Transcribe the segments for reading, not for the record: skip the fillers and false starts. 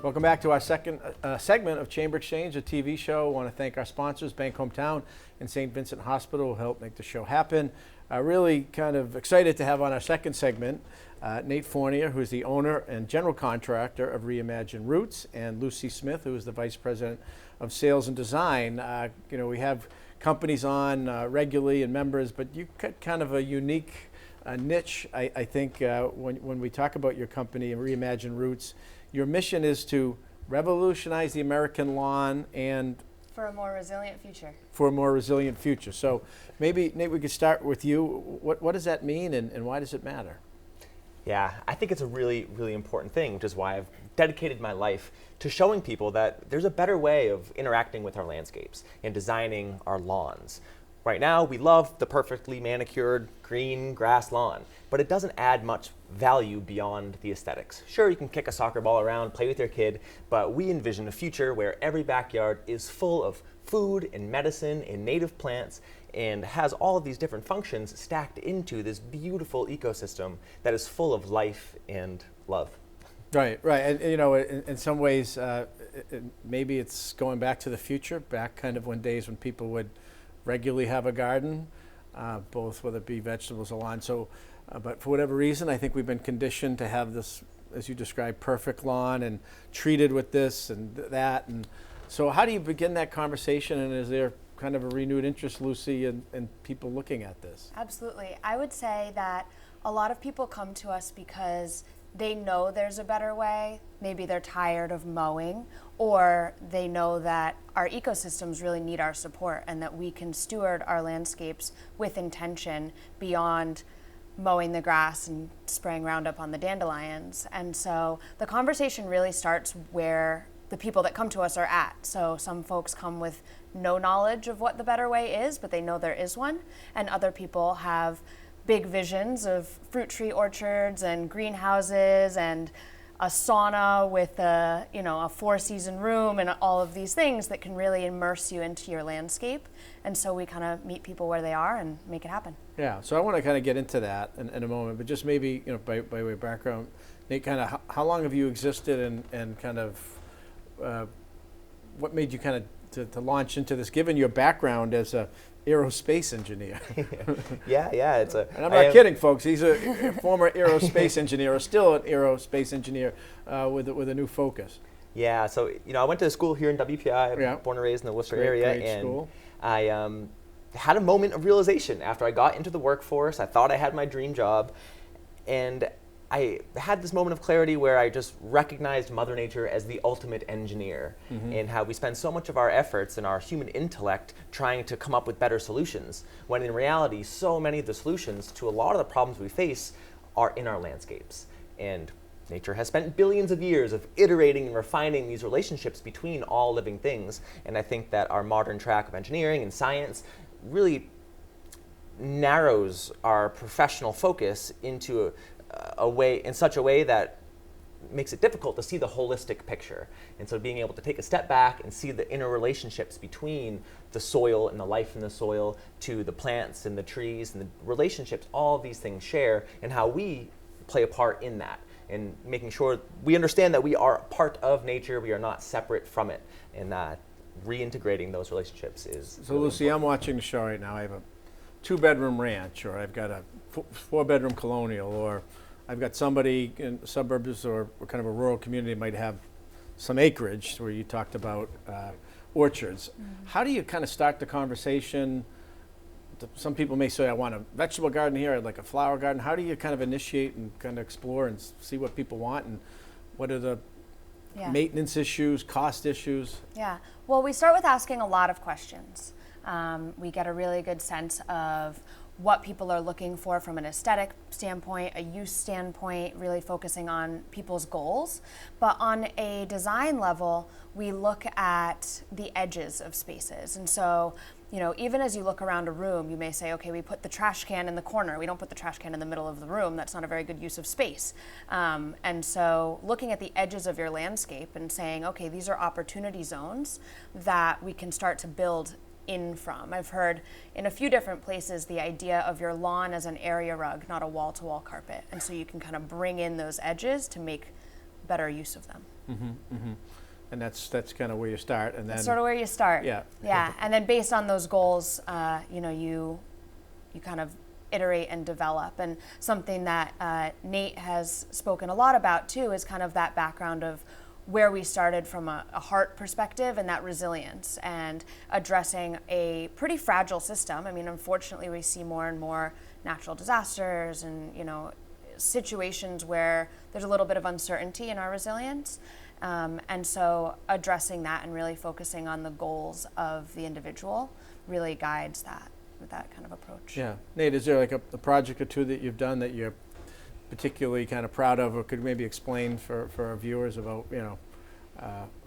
Welcome back to our second segment of Chamber Exchange, a TV show. I want to thank our sponsors, Bank Hometown and St. Vincent Hospital, who helped make the show happen. Really kind of excited to have on our second segment Nate Fournier, who is the owner and general contractor of ReImagined Roots, and Lucy Smith, who is the vice president of sales and design. We have companies on regularly and members, but you got kind of a unique niche, I think, when we talk about your company and ReImagined Roots. Your mission is to revolutionize the American lawn and for a more resilient future. For a more resilient future. So maybe, Nate, we could start with you. What does that mean, and why does it matter? Yeah, I think it's a really, really important thing, which is why I've dedicated my life to showing people that there's a better way of interacting with our landscapes and designing our lawns. Right now, we love the perfectly manicured green grass lawn, but it doesn't add much value beyond the aesthetics. Sure, you can kick a soccer ball around, play with your kid, but we envision a future where every backyard is full of food and medicine and native plants and has all of these different functions stacked into this beautiful ecosystem that is full of life and love. Right. And in some ways, maybe it's going back to the future, back kind of when days when people would regularly have a garden, both whether it be vegetables or lawn. So, but for whatever reason, I think we've been conditioned to have this, as you described, perfect lawn and treated with this and that. And so how do you begin that conversation, and is there kind of a renewed interest, Lucy, in people looking at this? Absolutely. I would say that a lot of people come to us because they know there's a better way. Maybe they're tired of mowing, or they know that our ecosystems really need our support and that we can steward our landscapes with intention beyond mowing the grass and spraying Roundup on the dandelions. And so the conversation really starts where the people that come to us are at. So some folks come with no knowledge of what the better way is, but they know there is one. And other people have big visions of fruit tree orchards and greenhouses and a sauna with a four-season room and all of these things that can really immerse you into your landscape. And so we kind of meet people where they are and make it happen. Yeah, so I want to kind of get into that in a moment, but just maybe, by way of background, Nate, kind of how long have you existed and kind of what made you kind of to launch into this, given your background as a aerospace engineer? Yeah, and I'm not kidding, folks. He's a former aerospace engineer, or still an aerospace engineer with a new focus. Yeah, so I went to school here in WPI, born and raised in the Worcester area, and school. I had a moment of realization after I got into the workforce. I thought I had my dream job, and I had this moment of clarity where I just recognized Mother Nature as the ultimate engineer, and how we spend so much of our efforts and our human intellect trying to come up with better solutions, when in reality, so many of the solutions to a lot of the problems we face are in our landscapes. And nature has spent billions of years of iterating and refining these relationships between all living things, and I think that our modern track of engineering and science really narrows our professional focus into in such a way that makes it difficult to see the holistic picture. And so being able to take a step back and see the interrelationships between the soil and the life in the soil, to the plants and the trees and the relationships all of these things share, and how we play a part in that, and making sure we understand that we are part of nature, we are not separate from it, and that reintegrating those relationships is so really Lucy, important. I'm watching the show right now. I have a 2-bedroom ranch, or I've got a 4-bedroom colonial, or I've got somebody in the suburbs or kind of a rural community might have some acreage, where you talked about orchards. How do you kind of start the conversation? Some people may say, I want a vegetable garden here, I'd like a flower garden. How do you kind of initiate and kind of explore and see what people want, and what are the maintenance issues, cost issues? Yeah, well, we start with asking a lot of questions. We get a really good sense of what people are looking for from an aesthetic standpoint, a use standpoint, really focusing on people's goals. But on a design level, we look at the edges of spaces. And so, even as you look around a room, you may say, okay, we put the trash can in the corner. We don't put the trash can in the middle of the room. That's not a very good use of space. And so looking at the edges of your landscape and saying, okay, these are opportunity zones that we can start to build in from. I've heard in a few different places the idea of your lawn as an area rug, not a wall-to-wall carpet. And so you can kind of bring in those edges to make better use of them. And that's kind of where you start, and then that's sort of where you start. Yeah. And then based on those goals, you kind of iterate and develop. And something that Nate has spoken a lot about too is kind of that background of where we started from a heart perspective and that resilience and addressing a pretty fragile system. I mean, unfortunately, we see more and more natural disasters and, situations where there's a little bit of uncertainty in our resilience. And so addressing that and really focusing on the goals of the individual really guides that with that kind of approach. Yeah. Nate, is there like a project or two that you've done that you're particularly kind of proud of, or could maybe explain for our viewers about,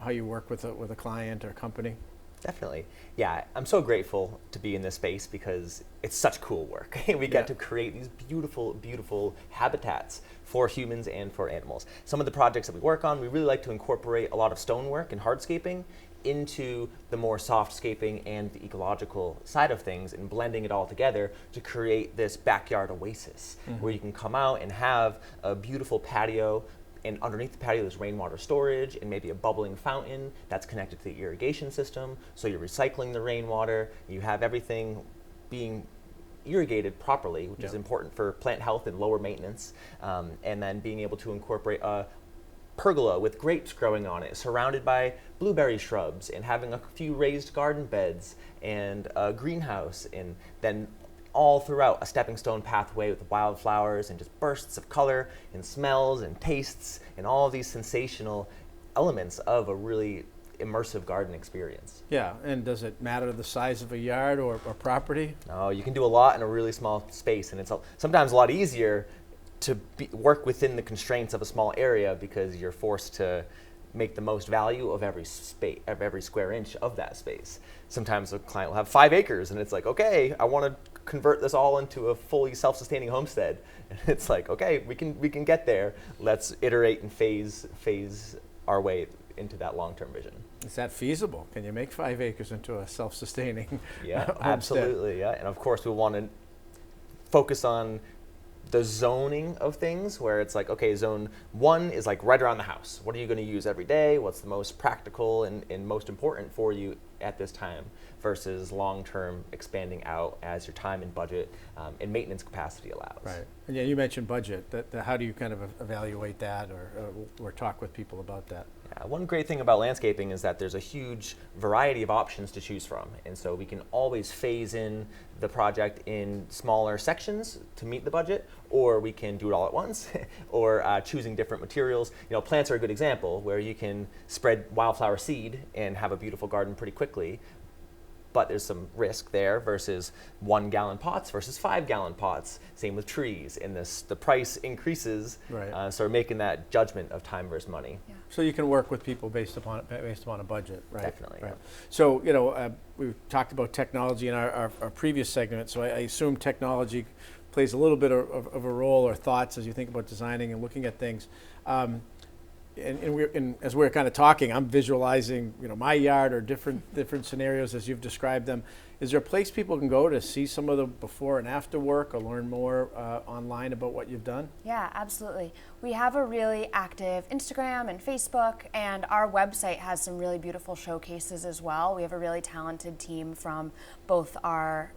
how you work with a client or company? Definitely. Yeah, I'm so grateful to be in this space because it's such cool work. We get to create these beautiful, beautiful habitats for humans and for animals. Some of the projects that we work on, we really like to incorporate a lot of stonework and hardscaping into the more softscaping and the ecological side of things, and blending it all together to create this backyard oasis where you can come out and have a beautiful patio, and underneath the patio there's rainwater storage and maybe a bubbling fountain that's connected to the irrigation system, so you're recycling the rainwater, you have everything being irrigated properly, which is important for plant health and lower maintenance, and then being able to incorporate a pergola with grapes growing on it, surrounded by blueberry shrubs, and having a few raised garden beds and a greenhouse, and then all throughout a stepping stone pathway with wildflowers and just bursts of color and smells and tastes and all of these sensational elements of a really immersive garden experience. Yeah, and does it matter the size of a yard or property? No, you can do a lot in a really small space, and it's sometimes a lot easier to work within the constraints of a small area because you're forced to make the most value of every square inch of that space. Sometimes a client will have 5 acres and it's like, okay, I want to convert this all into a fully self-sustaining homestead. And it's like, okay, we can get there. Let's iterate and phase our way into that long-term vision. Is that feasible? Can you make 5 acres into a self-sustaining homestead? Absolutely, yeah. And of course we want to focus on the zoning of things, where it's like, okay, zone 1 is like right around the house. What are you going to use every day? What's the most practical and most important for you at this time, versus long-term expanding out as your time and budget and maintenance capacity allows. Right. And yeah, you mentioned budget. How do you kind of evaluate that or talk with people about that? Yeah, one great thing about landscaping is that there's a huge variety of options to choose from. And so we can always phase in the project in smaller sections to meet the budget, or we can do it all at once, or choosing different materials. Plants are a good example where you can spread wildflower seed and have a beautiful garden pretty quickly, but there's some risk there versus 1-gallon pots versus 5-gallon pots. Same with trees, and the price increases. Right. So we're making that judgment of time versus money. Yeah. So you can work with people based upon a budget, right? Definitely. Right. Yeah. So we talked about technology in our previous segment. So I assume technology plays a little bit of a role, or thoughts as you think about designing and looking at things. And as we're kind of talking, I'm visualizing, my yard or different scenarios as you've described them. Is there a place people can go to see some of the before and after work, or learn more online about what you've done? Yeah, absolutely. We have a really active Instagram and Facebook, and our website has some really beautiful showcases as well. We have a really talented team from both our,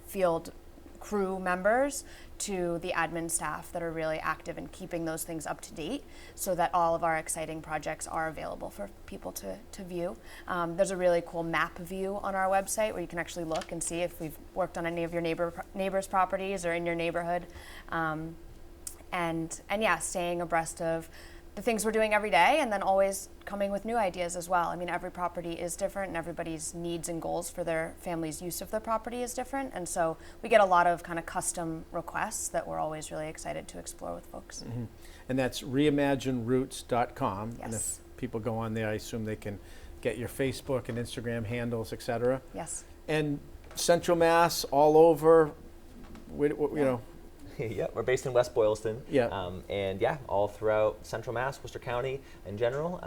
field crew members to the admin staff that are really active in keeping those things up to date, so that all of our exciting projects are available for people to view. There's a really cool map view on our website where you can actually look and see if we've worked on any of your neighbors' properties or in your neighborhood. And yeah, staying abreast of the things we're doing every day, and then always coming with new ideas as well. I mean, every property is different, and everybody's needs and goals for their family's use of their property is different. And so we get a lot of kind of custom requests that we're always really excited to explore with folks. Mm-hmm. And that's reimaginedroots.com. Yes. And if people go on there, I assume they can get your Facebook and Instagram handles, et cetera. Yes. And Central Mass, all over, Yeah, we're based in West Boylston. Yeah. And yeah, all throughout Central Mass, Worcester County in general.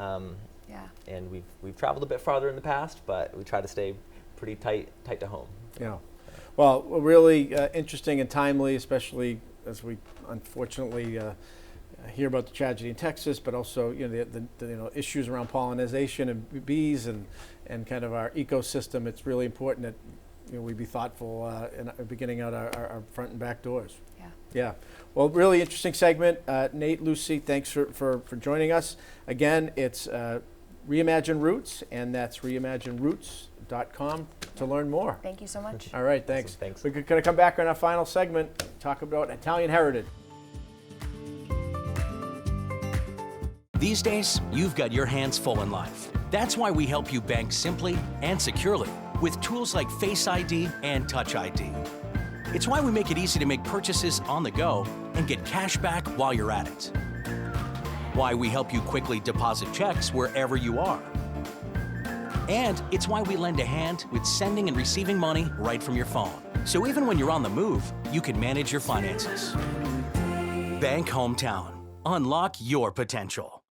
Yeah. And we've traveled a bit farther in the past, but we try to stay pretty tight to home. Yeah. Well, really interesting and timely, especially as we unfortunately hear about the tragedy in Texas, but also the issues around pollination and bees and kind of our ecosystem. It's really important that we be thoughtful in beginning out our front and back doors. Yeah. Well, really interesting segment. Nate, Lucy, thanks for joining us. Again, it's ReImagined Roots, and that's reimaginedroots.com to learn more. Thank you so much. All right, thanks. Awesome, thanks. We're going to come back on our final segment, talk about Italian heritage. These days, you've got your hands full in life. That's why we help you bank simply and securely with tools like Face ID and Touch ID. It's why we make it easy to make purchases on the go and get cash back while you're at it. Why we help you quickly deposit checks wherever you are. And it's why we lend a hand with sending and receiving money right from your phone. So even when you're on the move, you can manage your finances. Bank Hometown. Unlock your potential.